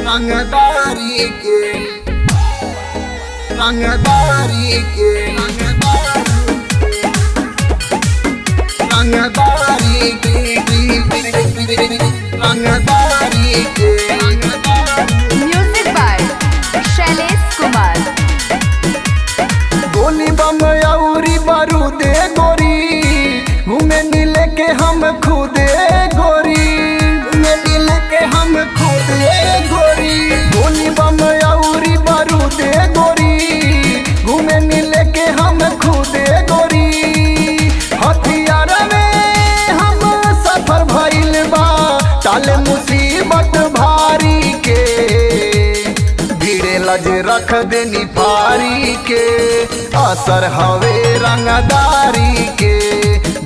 रंगदारी के रंगदारी के रंगदारी के रंगदारी के म्यूजिक बाय शैलेश कुमार। गोली बम औरी बारूदे गोरी घूमे नीले के हम खुदे गोरी घूमे नीले के हम खुदे गोरी गोली बम औरी बारूदे गोरी घूमे नीले के हम खुदे गोरी हथियार में हम सफर भइल बा टाले मुसीबत भारी के भीड़े लज रख देनी पारी के असर हवे रंगदारी के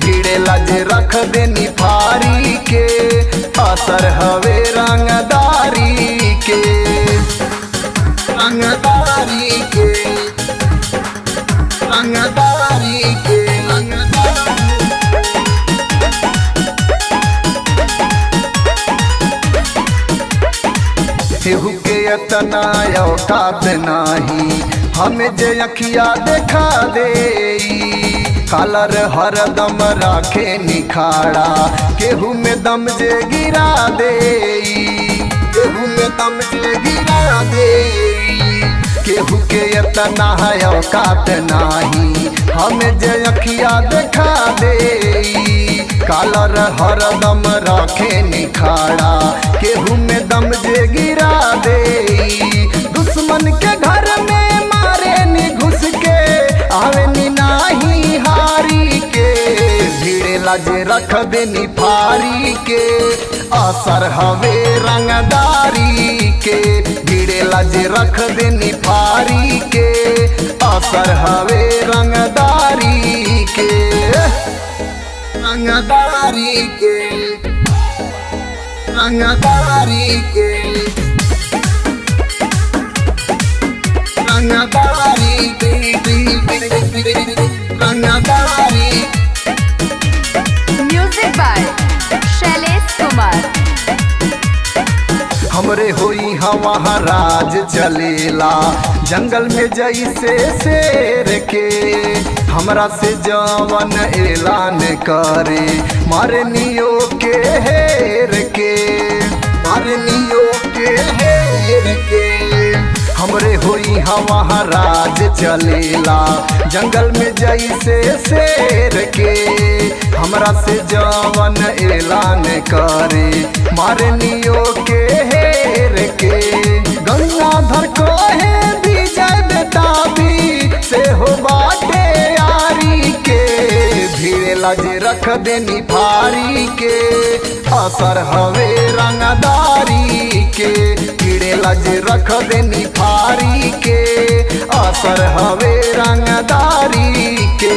भीड़े लज रख देनी पारी के असर हवे रंगदारी के रंगदारी के रंगदारी के केहू के इतना औकात नाही हमें जे अखिया देखा दे कलर हरदम राखे निखाड़ा केहू में दम जे गिरा दे केहू में दम जे गिरा दे केहू के इतना औकात नाही हमें जे अखिया देखा दे कलर हरदम राखे निखाड़ा केहू में दम जे गिरा दे दुश्मन के घर में मारे नी घुस के आवे नी नाही हारी के भीड़े लजे रख देनी फारी के असर हवे रंगदारी के भीड़े लजे रख देनी फारी के असर हवे रंगदारी के रंगदारी के रंगदारी के रंगदारी के रंगदारी म्यूजिक बाय शैलेश कुमार। हमरे होई हवा राज चलेला जंगल में जैसे शेर के हमरा से जवन ऐलान करे मारे नियो के हेर के मारे नियो के हेर के हमरे होई हवा राज चलेला जंगल में जैसे शेर के हमरा से जवन ऐलान करे मारे नियो के हेर के गंगाधर को है विजय बेताबी से हो बाटे यारी के भीड़े लजे रख देनी फारी के असर हवे रंगदारी के भीड़े लजे रख देनी फारी के असर हवे रंगदारी के।